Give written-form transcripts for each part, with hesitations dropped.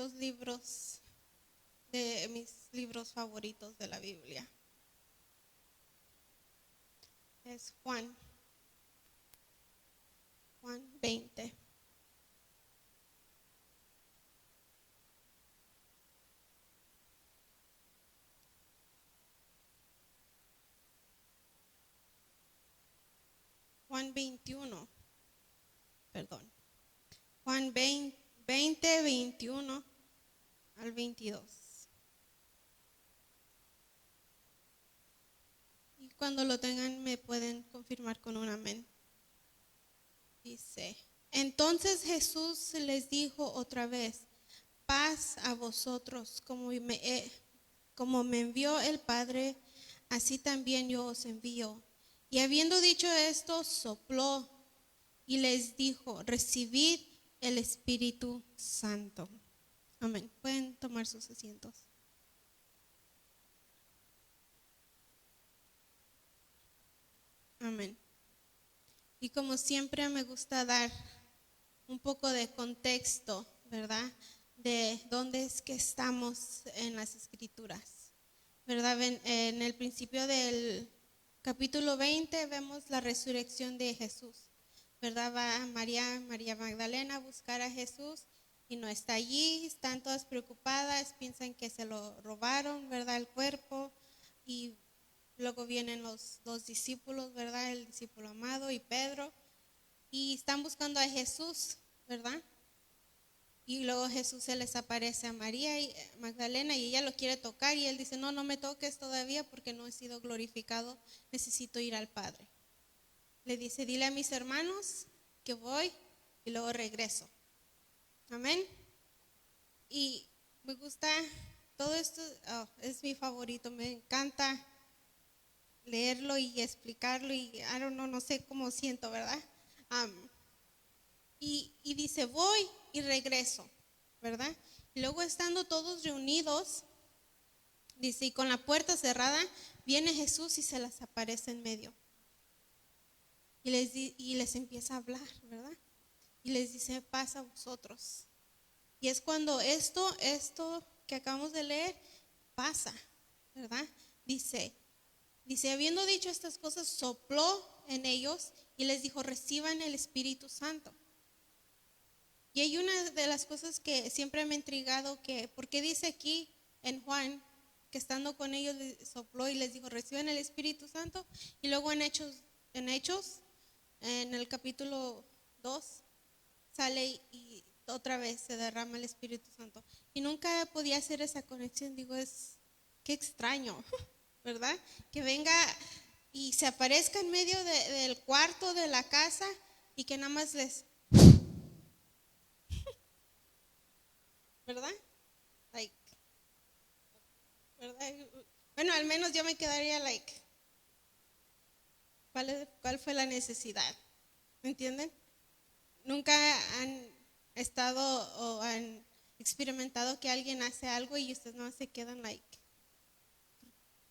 los libros, de mis libros favoritos de la Biblia. Es Juan 20. Juan 21, perdón. Juan 20, 21 al 22. Y cuando lo tengan me pueden confirmar con un amén. Dice, entonces Jesús les dijo otra vez, paz a vosotros, como me envió el Padre, así también yo os envío. Y habiendo dicho esto, sopló y les dijo, recibid el Espíritu Santo. Amén. Pueden tomar sus asientos. Amén. Y como siempre me gusta dar un poco de contexto, ¿verdad? De dónde es que estamos en las Escrituras, ¿verdad? En el principio del capítulo 20 vemos la resurrección de Jesús, ¿verdad? Va María Magdalena a buscar a Jesús y no está allí, están todas preocupadas, piensan que se lo robaron, ¿verdad? El cuerpo. Y luego vienen los dos discípulos, ¿verdad? El discípulo amado y Pedro, y están buscando a Jesús, ¿verdad? Y luego Jesús se les aparece a María Magdalena y ella lo quiere tocar y él dice, no me toques todavía porque no he sido glorificado, necesito ir al Padre. Le dice, dile a mis hermanos que voy y luego regreso. Amén. Y me gusta, todo esto es mi favorito, me encanta leerlo y explicarlo y no sé cómo siento, ¿verdad? Y dice, voy y regreso, ¿verdad? Y luego estando todos reunidos, dice, y con la puerta cerrada, viene Jesús y se les aparece en medio. Y les empieza a hablar, ¿verdad? Y les dice, paz a vosotros. Y es cuando esto que acabamos de leer pasa, ¿verdad? Dice, habiendo dicho estas cosas, sopló en ellos y les dijo, reciban el Espíritu Santo. Y hay una de las cosas que siempre me ha intrigado, que porque dice aquí en Juan que estando con ellos sopló y les dijo, reciban el Espíritu Santo, y luego en Hechos, en el capítulo 2, sale y otra vez se derrama el Espíritu Santo. Y nunca podía hacer esa conexión, digo, qué extraño, ¿verdad? Que venga y se aparezca en medio del cuarto de la casa y que nada más les... ¿Verdad? ¿Verdad? Bueno, al menos yo me quedaría ¿cuál fue la necesidad? ¿Me entienden? Nunca han estado o han experimentado que alguien hace algo y ustedes no se quedan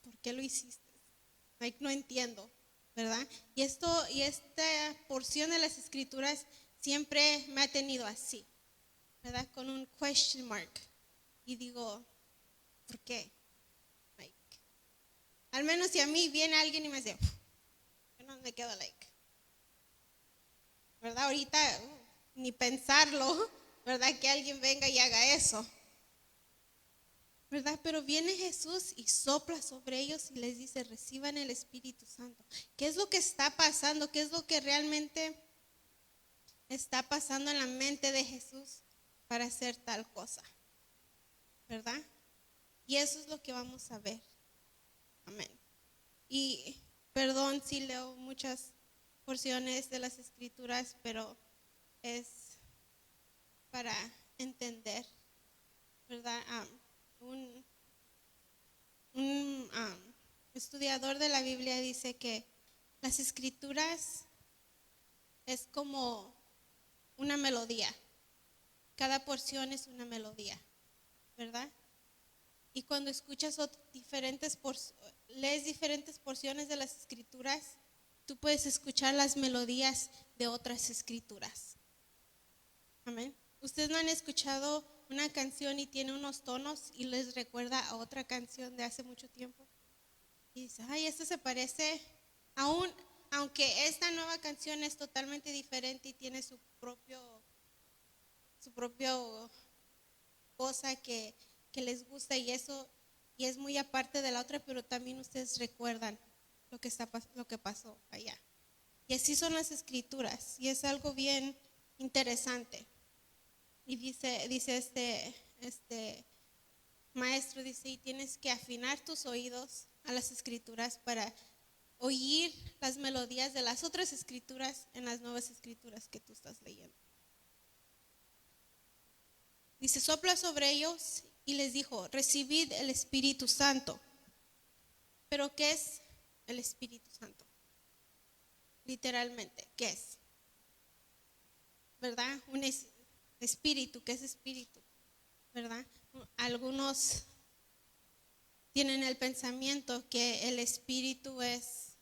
¿por qué lo hiciste? No entiendo, ¿verdad? Y esta porción de las Escrituras siempre me ha tenido así, ¿verdad? Con un question mark. Y digo, ¿por qué? Al menos si a mí viene alguien y me dice, yo no me quedo ¿verdad? Ahorita ni pensarlo, ¿verdad? Que alguien venga y haga eso, ¿verdad? Pero viene Jesús y sopla sobre ellos y les dice, reciban el Espíritu Santo. ¿Qué es lo que está pasando? ¿Qué es lo que realmente está pasando en la mente de Jesús para hacer tal cosa? ¿Verdad? Y eso es lo que vamos a ver. Amén. Y perdón si leo muchas porciones de las Escrituras, pero es para entender, ¿verdad? Un estudiador de la Biblia dice que las Escrituras es como una melodía. Cada porción es una melodía, ¿verdad? Y cuando escuchas lees diferentes porciones de las Escrituras, tú puedes escuchar las melodías de otras Escrituras. Amén. ¿Ustedes no han escuchado una canción y tiene unos tonos y les recuerda a otra canción de hace mucho tiempo. Y dice, ay, esto se parece, aún, aunque esta nueva canción es totalmente diferente y tiene su propio cosa que les gusta y eso, y es muy aparte de la otra, pero también ustedes recuerdan lo que pasó allá. Y así son las escrituras, y es algo bien interesante. Y dice este maestro, dice, y tienes que afinar tus oídos a las escrituras para oír las melodías de las otras escrituras en las nuevas escrituras que tú estás leyendo. Dice, sopla sobre ellos y les dijo, recibid el Espíritu Santo. ¿Pero qué es el Espíritu Santo? Literalmente, ¿qué es? ¿Verdad? Un espíritu, ¿qué es espíritu? ¿Verdad? Algunos tienen el pensamiento que el espíritu es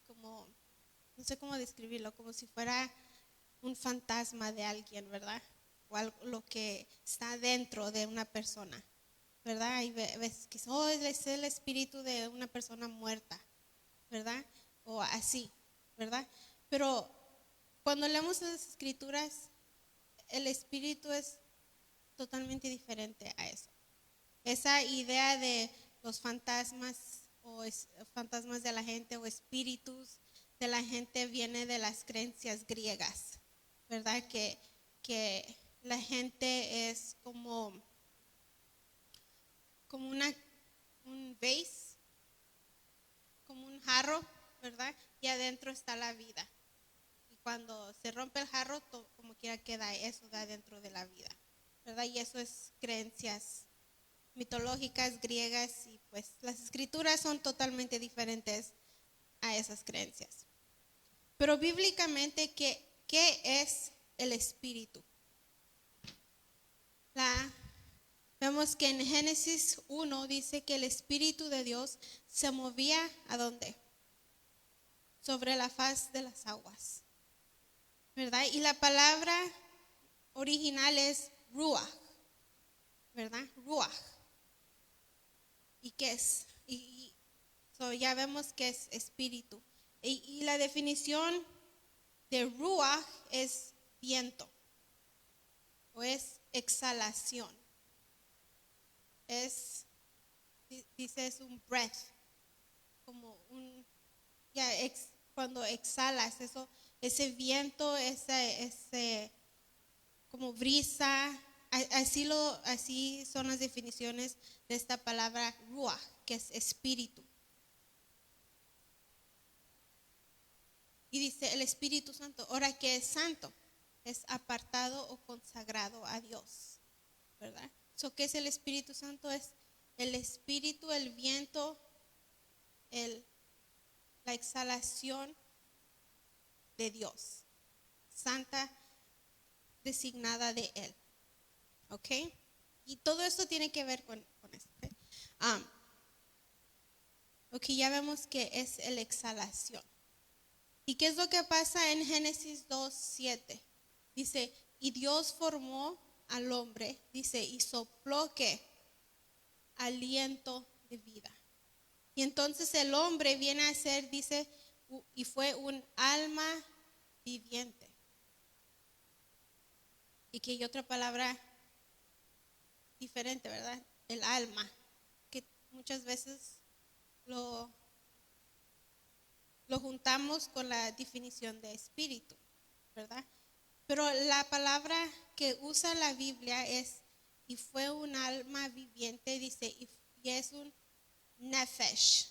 como, no sé cómo describirlo, como si fuera un fantasma de alguien, ¿verdad? O algo, lo que está dentro de una persona, ¿verdad? Hay veces que es el espíritu de una persona muerta, ¿verdad? O así, ¿verdad? Pero cuando leemos las escrituras, el espíritu es totalmente diferente a eso. Esa idea de los fantasmas o fantasmas de la gente o espíritus de la gente viene de las creencias griegas, ¿verdad? Que la gente es como un vase, como un jarro, ¿verdad? Y adentro está la vida. Y cuando se rompe el jarro, como quiera queda eso de adentro de la vida, ¿verdad? Y eso es creencias mitológicas, griegas, y pues las escrituras son totalmente diferentes a esas creencias. Pero bíblicamente, ¿qué es el espíritu? Vemos que en Génesis 1 dice que el Espíritu de Dios se movía ¿a dónde? Sobre la faz de las aguas, ¿verdad? Y la palabra original es ruach, ¿verdad? Ruach. ¿Y qué es? Ya vemos que es espíritu. Y la definición de ruach es viento o es exhalación. Dice es un breath, como cuando exhalas eso, ese viento, ese como brisa, así son las definiciones de esta palabra ruach, que es espíritu. Y dice el Espíritu Santo, ahora que es santo, es apartado o consagrado a Dios, ¿verdad? ¿Qué es el Espíritu Santo? Es el espíritu, el viento, la exhalación de Dios, santa, designada de Él. ¿Ok? Y todo esto tiene que ver con esto. ¿Okay? Ok, ya vemos que es la exhalación. ¿Y qué es lo que pasa en Génesis 2:7? Dice, y Dios formó al hombre, dice, y sopló ¿qué? Aliento de vida. Y entonces el hombre viene a ser, dice, y fue un alma viviente. Y que hay otra palabra diferente, ¿verdad? El alma, que muchas veces lo juntamos con la definición de espíritu, ¿verdad? Pero la palabra que usa la Biblia es, y fue un alma viviente, dice, y es un nefesh.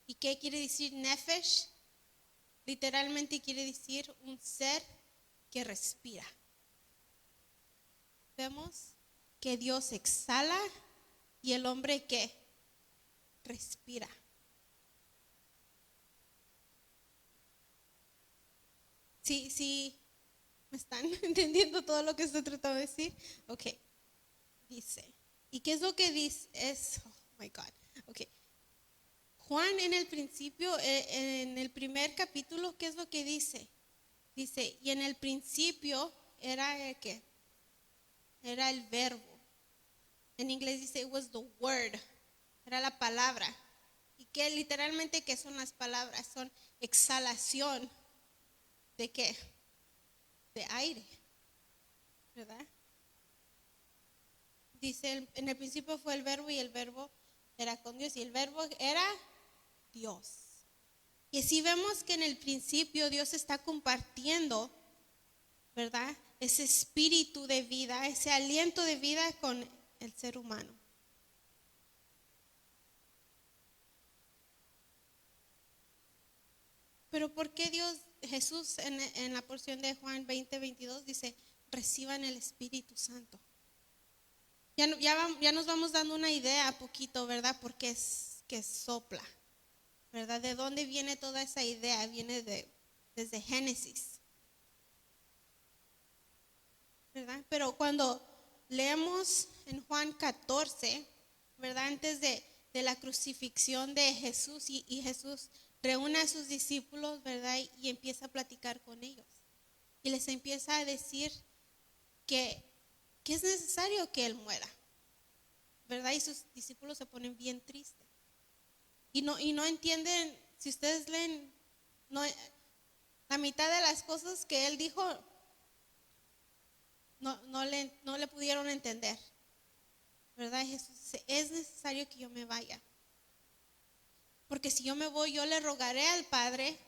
¿Y qué quiere decir nefesh? Literalmente quiere decir un ser que respira. Vemos que Dios exhala y el hombre que respira. Sí, ¿me están entendiendo todo lo que estoy tratando de decir? Ok, dice. ¿Y qué es lo que dice? Oh my God. Ok. Juan en el principio, en el primer capítulo, ¿qué es lo que dice? Dice, y en el principio era el ¿qué? era el verbo. En inglés dice it was the word, era la palabra. Y que literalmente, ¿qué son las palabras? Son exhalación de ¿qué? De aire, ¿verdad? Dice, en el principio fue el verbo y el verbo era con Dios y el verbo era Dios. Y si vemos que en el principio Dios está compartiendo, ¿verdad? Ese espíritu de vida, ese aliento de vida con el ser humano. Pero ¿por qué Jesús en la porción de Juan 20:22 dice, reciban el Espíritu Santo? Ya nos vamos dando una idea poquito, ¿verdad? Porque es que sopla, ¿verdad? ¿De dónde viene toda esa idea? Viene desde Génesis, ¿verdad? Pero cuando leemos en Juan 14, ¿verdad? Antes de la crucifixión de Jesús y Jesús reúne a sus discípulos, ¿verdad? Y empieza a platicar con ellos. Y les empieza a decir que es necesario que Él muera, ¿verdad? Y sus discípulos se ponen bien tristes. Y no entienden, si ustedes leen, la mitad de las cosas que Él dijo, no le pudieron entender, ¿verdad? Jesús dice, es necesario que yo me vaya. Porque si yo me voy, yo le rogaré al Padre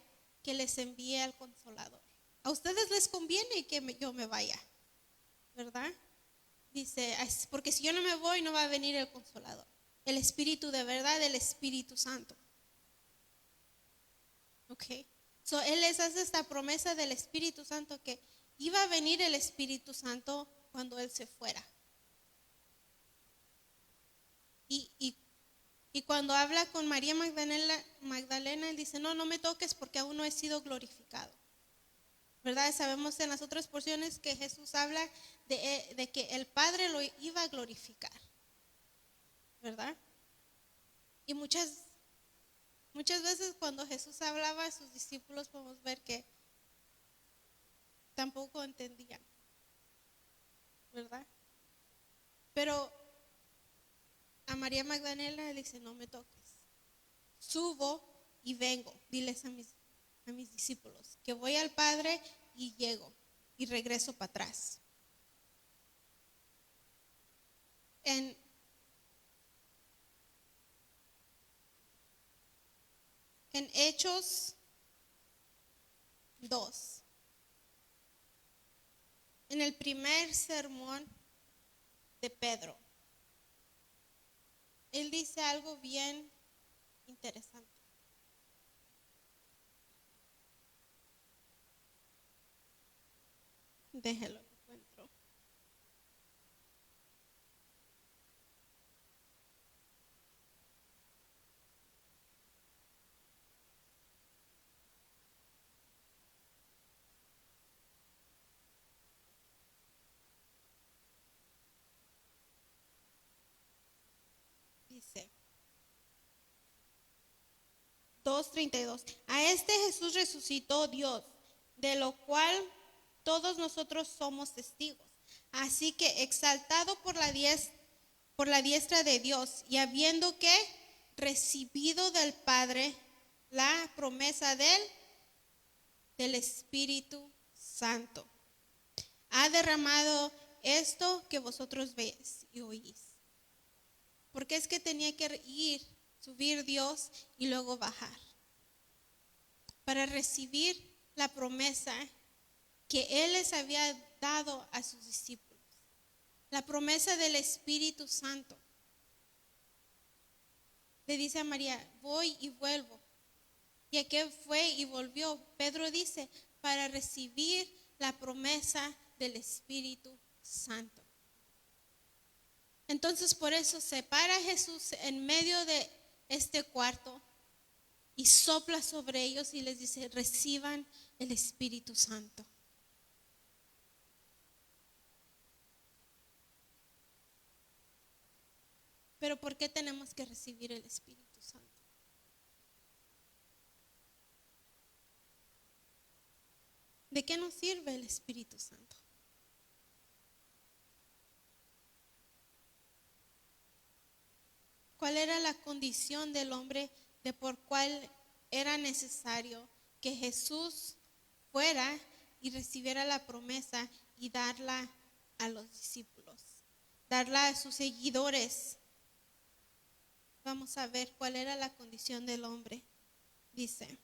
que les envíe al Consolador. A ustedes les conviene que yo me vaya, ¿verdad? Dice, porque si yo no me voy, no va a venir el Consolador. El Espíritu de verdad, el Espíritu Santo. ¿Ok? So, Él les hace esta promesa del Espíritu Santo que iba a venir el Espíritu Santo cuando Él se fuera. Y cuando habla con María Magdalena, Él dice, no me toques porque aún no he sido glorificado. ¿Verdad? Sabemos en las otras porciones que Jesús habla de que el Padre lo iba a glorificar. ¿Verdad? Y muchas veces cuando Jesús hablaba a sus discípulos podemos ver que tampoco entendían. ¿Verdad? Pero a María Magdalena le dice, no me toques. Subo y vengo. Diles a mis discípulos que voy al Padre y llego y regreso para atrás. En Hechos 2, en el primer sermón de Pedro, él dice algo bien interesante. Déjelo, encuentro. Dice 2:32. A este Jesús resucitó Dios, de lo cual todos nosotros somos testigos. Así que exaltado por la diestra de Dios y habiendo que recibido del Padre la promesa del Espíritu Santo, ha derramado esto que vosotros veis y oís. Porque es que tenía que subir Dios y luego bajar para recibir la promesa que Él les había dado a sus discípulos, la promesa del Espíritu Santo. Le dice a María, voy y vuelvo. ¿Y a qué fue y volvió? Pedro dice, para recibir la promesa del Espíritu Santo. Entonces por eso se para Jesús en medio de este cuarto y sopla sobre ellos y les dice, reciban el Espíritu Santo. Pero ¿por qué tenemos que recibir el Espíritu Santo? ¿De qué nos sirve el Espíritu Santo? cuál era la condición del hombre de por cuál era necesario que Jesús fuera y recibiera la promesa y darla a los discípulos, darla a sus seguidores. Vamos a ver cuál era la condición del hombre. Dice: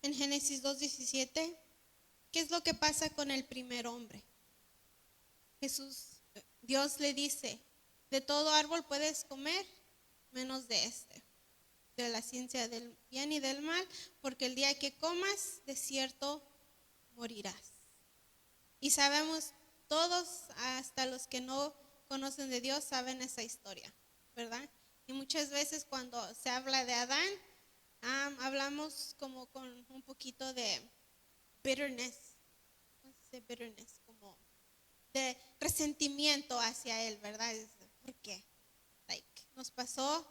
en Génesis 2:17, ¿qué es lo que pasa con el primer hombre? Dios le dice: de todo árbol puedes comer, menos de este, de la ciencia del bien y del mal, porque el día que comas, de cierto morirás. Y sabemos todos, hasta los que no conocen de Dios, saben esa historia, ¿verdad? Y muchas veces cuando se habla de Adán, hablamos como con un poquito de bitterness. ¿Cómo se dice bitterness? Como de resentimiento hacia él, ¿verdad? ¿Por qué? Nos pasó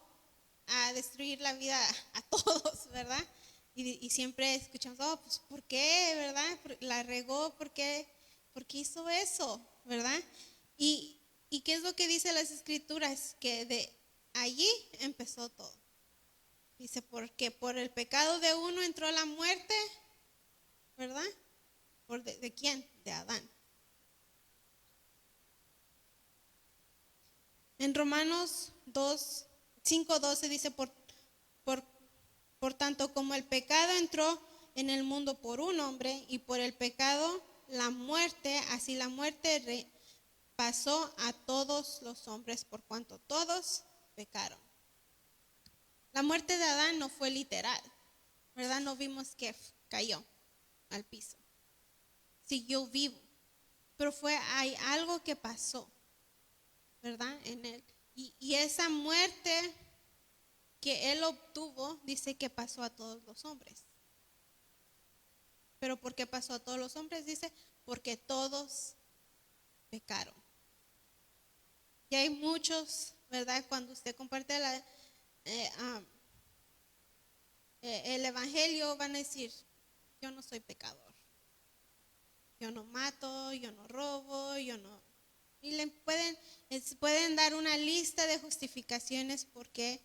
a destruir la vida a todos, ¿verdad? Y siempre escuchamos: oh, pues ¿por qué, verdad? La regó, ¿por qué hizo eso, verdad? ¿Y qué es lo que dice las Escrituras? Que de allí empezó todo. Dice: porque por el pecado de uno entró la muerte, ¿verdad? ¿De quién? De Adán. En Romanos 5:12 dice: por tanto, como el pecado entró en el mundo por un hombre, y por el pecado la muerte, así la muerte pasó a todos los hombres, por cuanto todos pecaron. La muerte de Adán no fue literal, ¿verdad? No vimos que cayó al piso, siguió vivo, pero hay algo que pasó, ¿verdad? En él. Y esa muerte que él obtuvo, dice que pasó a todos los hombres. ¿Pero por qué pasó a todos los hombres? Dice: porque todos pecaron. Y hay muchos, ¿verdad? Cuando usted comparte el evangelio, van a decir: yo no soy pecador, yo no mato, yo no robo, yo no. Y le pueden dar una lista de justificaciones porque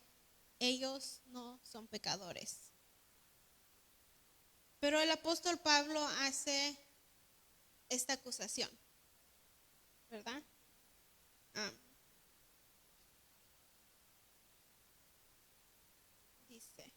ellos no son pecadores. Pero el apóstol Pablo hace esta acusación, ¿verdad? Dice: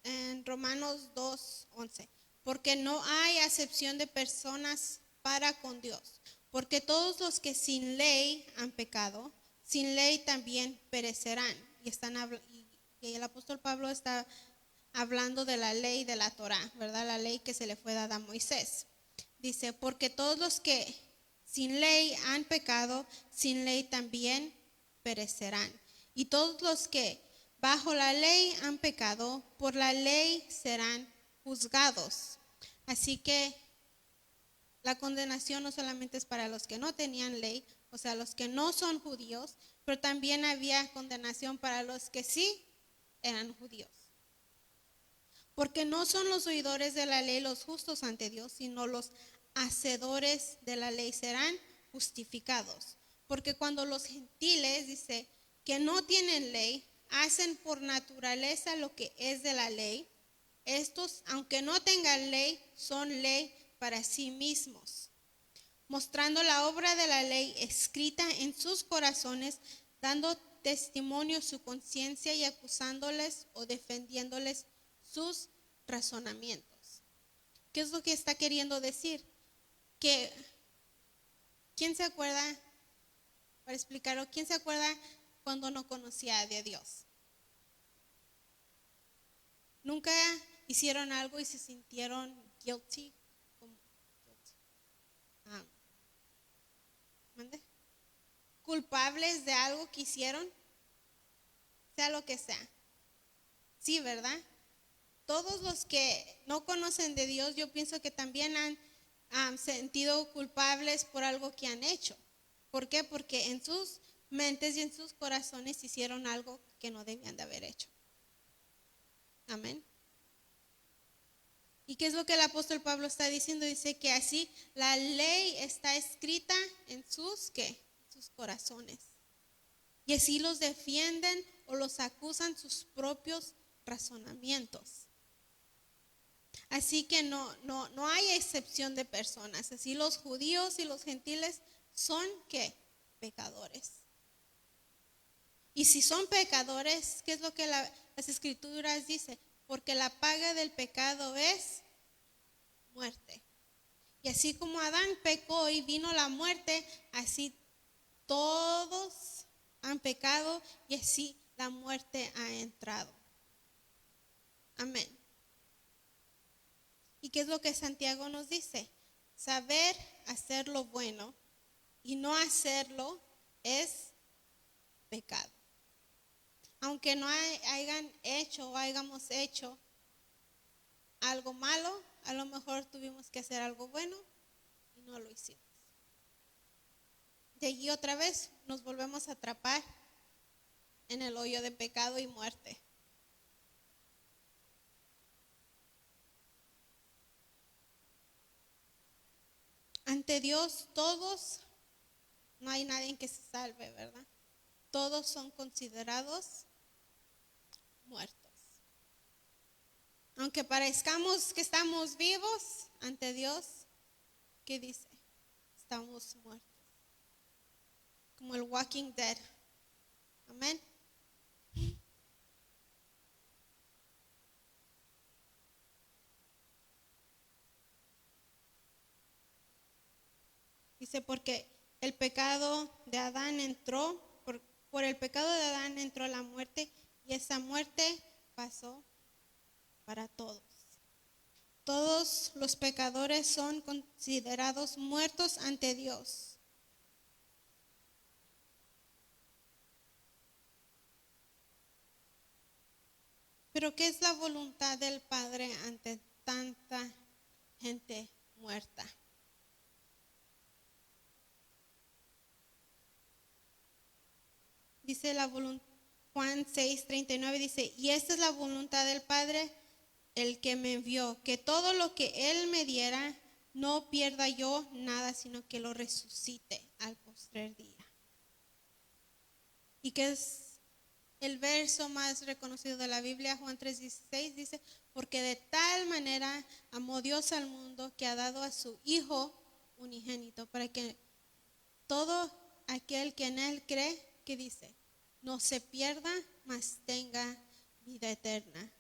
en Romanos 2:11, porque no hay acepción de personas para con Dios, porque todos los que sin ley han pecado, sin ley también perecerán. Y el apóstol Pablo está hablando de la ley de la Torá, ¿verdad? La ley que se le fue dada a Moisés. Dice: porque todos los que sin ley han pecado, sin ley también perecerán. Y todos los que bajo la ley han pecado, por la ley serán juzgados. Así que la condenación no solamente es para los que no tenían ley, o sea, los que no son judíos, pero también había condenación para los que sí eran judíos. Porque no son los oidores de la ley los justos ante Dios, sino los hacedores de la ley serán justificados. Porque cuando los gentiles, dice, que no tienen ley, hacen por naturaleza lo que es de la ley, estos, aunque no tengan ley, son ley para sí mismos, mostrando la obra de la ley escrita en sus corazones, dando testimonio su conciencia y acusándoles o defendiéndoles sus razonamientos. ¿Qué es lo que está queriendo decir? Que, ¿quién se acuerda, para explicarlo, quién se acuerda cuando no conocía de Dios? ¿Nunca hicieron algo y se sintieron guilty? ¿Culpables de algo que hicieron? Sea lo que sea. Sí, ¿verdad? Todos los que no conocen de Dios, yo pienso que también han sentido culpables por algo que han hecho. ¿Por qué? Porque en sus mentes y en sus corazones hicieron algo que no debían de haber hecho. Amén. ¿Y qué es lo que el apóstol Pablo está diciendo? Dice que así la ley está escrita en sus, ¿qué? Sus corazones. Y así los defienden o los acusan sus propios razonamientos. Así que no hay excepción de personas. Así los judíos y los gentiles son, ¿qué? Pecadores. Y si son pecadores, ¿qué es lo que las escrituras dicen? Porque la paga del pecado es muerte. Y así como Adán pecó y vino la muerte, así todos han pecado y así la muerte ha entrado. Amén. ¿Y qué es lo que Santiago nos dice? Saber hacer lo bueno y no hacerlo es pecado. Aunque no hayan hecho o hayamos hecho algo malo, a lo mejor tuvimos que hacer algo bueno y no lo hicimos. De allí otra vez nos volvemos a atrapar en el hoyo de pecado y muerte. Ante Dios todos, no hay nadie que se salve, ¿verdad? Todos son considerados muertos. Aunque parezcamos que estamos vivos ante Dios, ¿qué dice? Estamos muertos. Como el Walking Dead. Amén. Dice, porque el pecado de Adán entró, por el pecado de Adán entró la muerte, y esa muerte pasó para todos. Todos los pecadores son considerados muertos ante Dios. Pero ¿qué es la voluntad del Padre ante tanta gente muerta? Dice Juan 6:39, dice, y esta es la voluntad del Padre, el que me envió, que todo lo que Él me diera, no pierda yo nada, sino que lo resucite al postrer día. ¿Y qué es el verso más reconocido de la Biblia? Juan 3:16 dice, porque de tal manera amó Dios al mundo que ha dado a su Hijo unigénito, para que todo aquel que en Él cree, ¿qué dice? No se pierda, mas tenga vida eterna.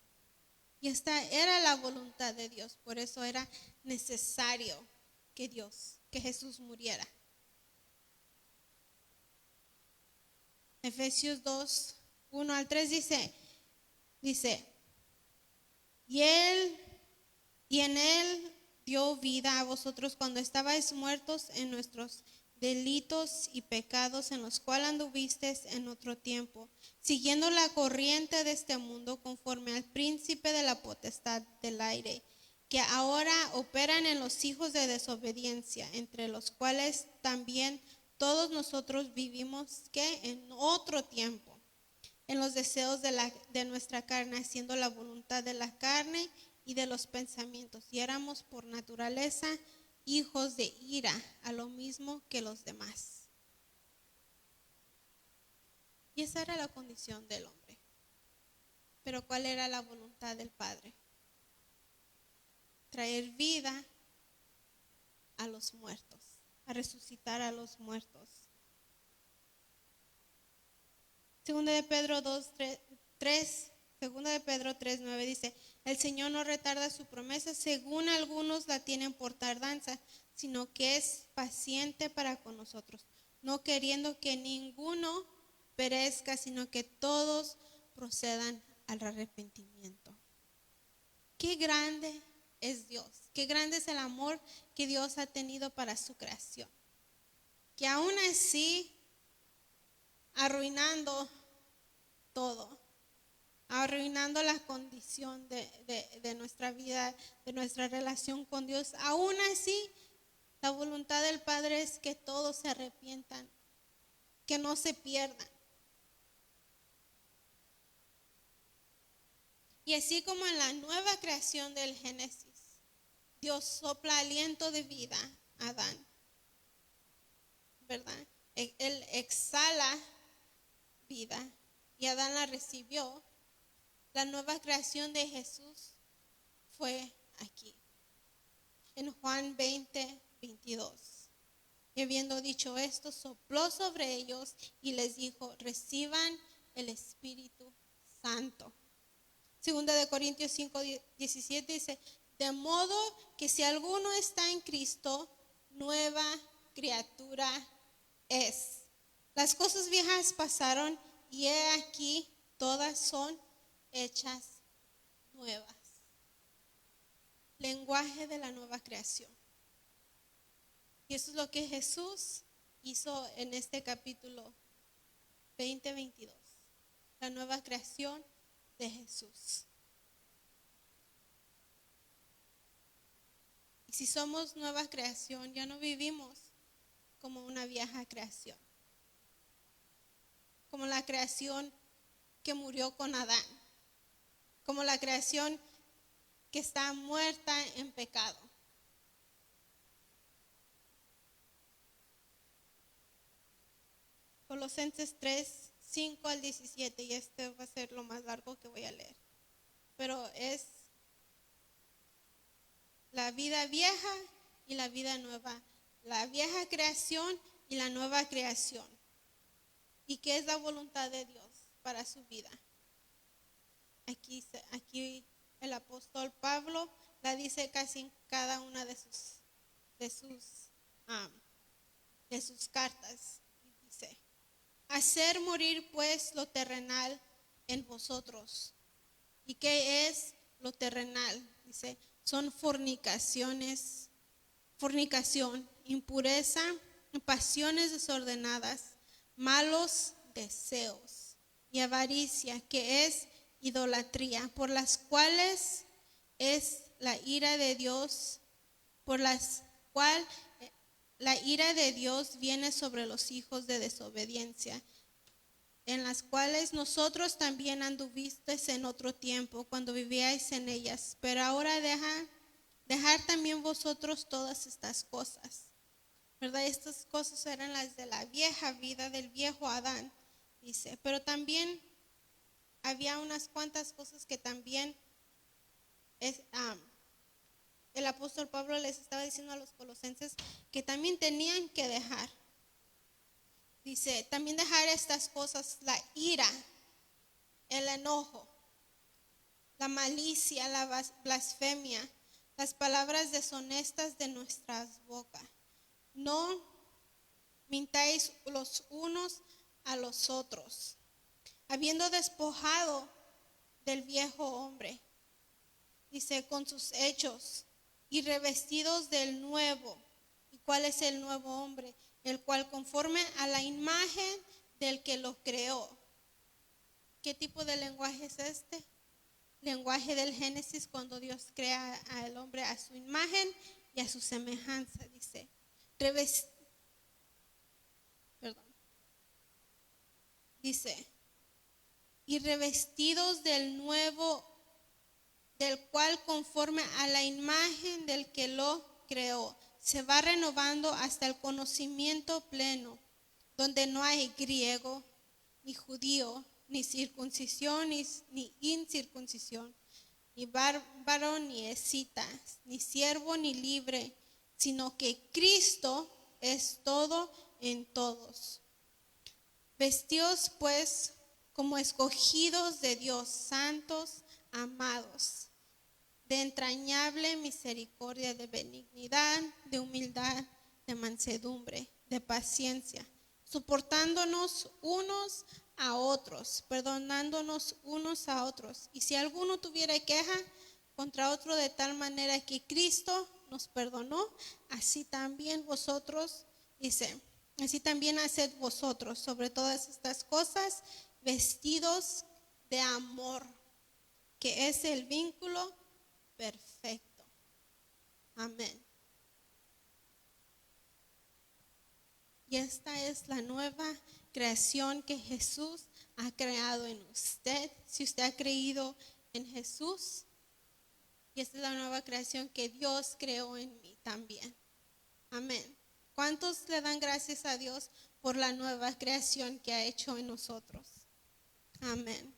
Y esta era la voluntad de Dios, por eso era necesario que Jesús muriera. Efesios 2:1-3 dice, y en Él dio vida a vosotros cuando estabais muertos en nuestros delitos y pecados en los cuales anduvisteis en otro tiempo, siguiendo la corriente de este mundo conforme al príncipe de la potestad del aire, que ahora operan en los hijos de desobediencia, entre los cuales también todos nosotros vivimos en otro tiempo, en los deseos de nuestra carne, haciendo la voluntad de la carne y de los pensamientos, y éramos por naturaleza hijos de ira, a lo mismo que los demás. Y esa era la condición del hombre. Pero ¿cuál era la voluntad del Padre? Traer vida a los muertos, a resucitar a los muertos. Segunda de Pedro 3:9 dice, el Señor no retarda su promesa, según algunos la tienen por tardanza, sino que es paciente para con nosotros, no queriendo que ninguno perezca, sino que todos procedan al arrepentimiento. Qué grande es Dios, qué grande es el amor que Dios ha tenido para su creación, que aún así, arruinando todo, arruinando la condición de nuestra vida, de nuestra relación con Dios, aún así, la voluntad del Padre es que todos se arrepientan que no se pierdan. Y así como en la nueva creación del Génesis, Dios sopla aliento de vida a Adán, ¿verdad? Él exhala vida y Adán la recibió. La nueva creación de Jesús fue aquí, en Juan 20:22. Y habiendo dicho esto, sopló sobre ellos y les dijo: reciban el Espíritu Santo. Segunda de Corintios 5:17 dice: de modo que si alguno está en Cristo, nueva criatura es. Las cosas viejas pasaron y he aquí todas son hechas nuevas. Lenguaje de la nueva creación. Y eso es lo que Jesús hizo en este capítulo 20:22. La nueva creación de Jesús. Y si somos nueva creación, ya no vivimos como una vieja creación, como la creación que murió con Adán, como la creación que está muerta en pecado. Colosenses 3:5-17, y este va a ser lo más largo que voy a leer, pero es la vida vieja y la vida nueva, la vieja creación y la nueva creación, y qué es la voluntad de Dios para su vida. Aquí el apóstol Pablo la dice casi en cada una de sus cartas. Dice: hacer morir pues lo terrenal en vosotros. ¿Y qué es lo terrenal? Dice: son fornicación, impureza, pasiones desordenadas, malos deseos y avaricia, que es idolatría, por las cuales es la ira de Dios, por las cuales la ira de Dios viene sobre los hijos de desobediencia, en las cuales nosotros también anduvisteis en otro tiempo, cuando vivíais en ellas. Pero ahora dejar también vosotros todas estas cosas, ¿verdad? Estas cosas eran las de la vieja vida, del viejo Adán, dice. Pero también había unas cuantas cosas que también el apóstol Pablo les estaba diciendo a los colosenses que también tenían que dejar. Dice: también dejar estas cosas: la ira, el enojo, la malicia, la blasfemia, las palabras deshonestas de nuestras bocas. No mintáis los unos a los otros, habiendo despojado del viejo hombre, dice, con sus hechos, y revestidos del nuevo. ¿Y cuál es el nuevo hombre? El cual conforme a la imagen del que lo creó. ¿Qué tipo de lenguaje es este? Lenguaje del Génesis, cuando Dios crea al hombre a su imagen y a su semejanza, dice. Dice: y revestidos del nuevo, del cual conforme a la imagen del que lo creó, se va renovando hasta el conocimiento pleno, donde no hay griego, ni judío, ni circuncisión, ni incircuncisión, ni bárbaro, ni escita, ni siervo, ni libre, sino que Cristo es todo en todos. Vestíos pues como escogidos de Dios, santos, amados, de entrañable misericordia, de benignidad, de humildad, de mansedumbre, de paciencia, soportándonos unos a otros, perdonándonos unos a otros. Y si alguno tuviera queja contra otro, de tal manera que Cristo nos perdonó, así también vosotros, dice, así también haced vosotros. Sobre todas estas cosas, vestidos de amor, que es el vínculo perfecto. Amén. Y esta es la nueva creación que Jesús ha creado en usted. Si usted ha creído en Jesús, y esta es la nueva creación que Dios creó en mí también. Amén. ¿Cuántos le dan gracias a Dios por la nueva creación que ha hecho en nosotros? Amén.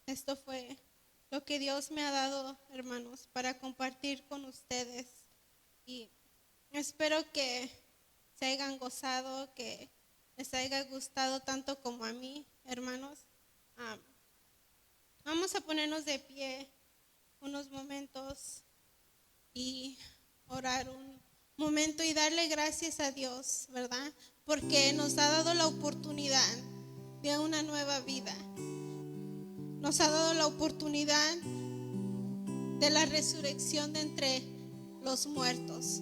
Esto fue lo que Dios me ha dado, hermanos, para compartir con ustedes. Y espero que se hayan gozado, que les haya gustado tanto como a mí, hermanos. Vamos a ponernos de pie unos momentos y orar un momento y darle gracias a Dios, ¿verdad? Porque nos ha dado la oportunidad de una nueva vida. Nos ha dado la oportunidad de la resurrección de entre los muertos.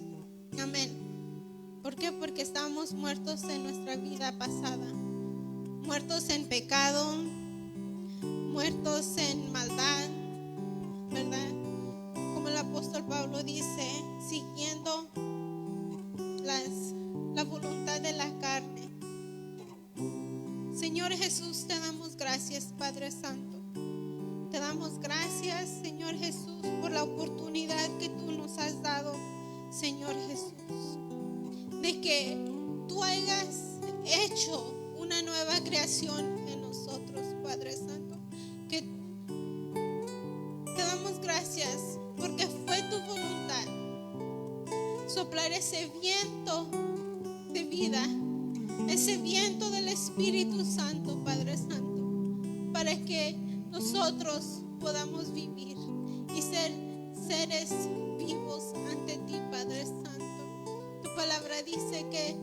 Amén. ¿Por qué? Porque estábamos muertos en nuestra vida pasada, muertos en pecado, muertos en maldad, ¿verdad? Como el apóstol Pablo dice, siguiendo la voluntad de la carne. Señor Jesús, te damos gracias, Padre Santo. Te damos gracias, Señor Jesús, por la oportunidad que tú nos has dado, Señor Jesús, de que tú hayas hecho una nueva creación en nosotros, Padre Santo. Que te damos gracias porque fue tu voluntad soplar ese viento de vida, ese viento del Espíritu Santo, Padre Santo, para que nosotros podamos vivir y ser seres vivos ante ti, Padre Santo. Tu palabra dice que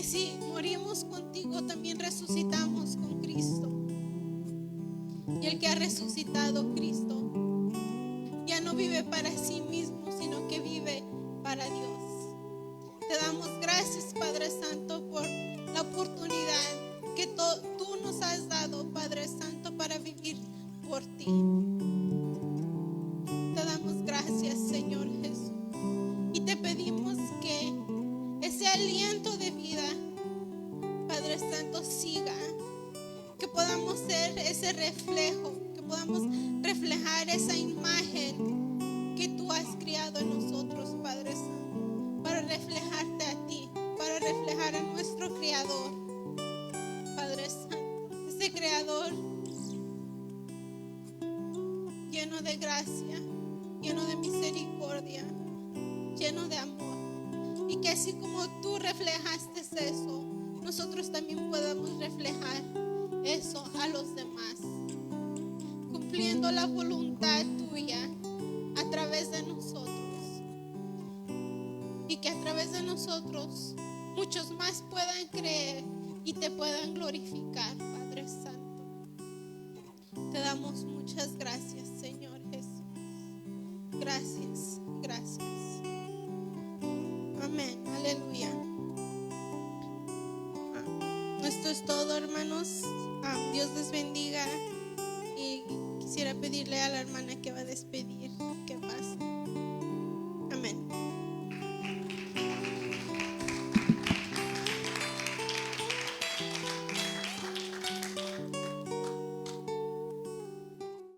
si morimos contigo, también resucitamos con Cristo. Y el que ha resucitado, Cristo, ya no vive para sí mismo, sino que vive para Dios. Te damos gracias, Padre Santo, por la oportunidad que tú nos has dado, Padre Santo, para vivir por ti. Te damos gracias, Señor Jesús. Y te pedimos que ese aliento de vida, Padre Santo, siga. Que podamos ser ese reflejo, que podamos reflejar esa imagen que tú has creado en nosotros, Padre Santo, para reflejarte a ti, para reflejar a nuestro Creador, Padre Santo, ese Creador lleno de gracia, lleno de misericordia, lleno de amor, y que así como tú reflejaste eso, nosotros también podamos reflejar eso a los demás, cumpliendo la voluntad tuya a través de nosotros, y que a través de nosotros muchos más puedan creer y te puedan glorificar, Padre Santo. Te damos muchas gracias, Señor Jesús. Gracias, gracias. Amén, aleluya. Esto es todo, hermanos. Dios les bendiga, y quisiera pedirle a la hermana que va a despedir.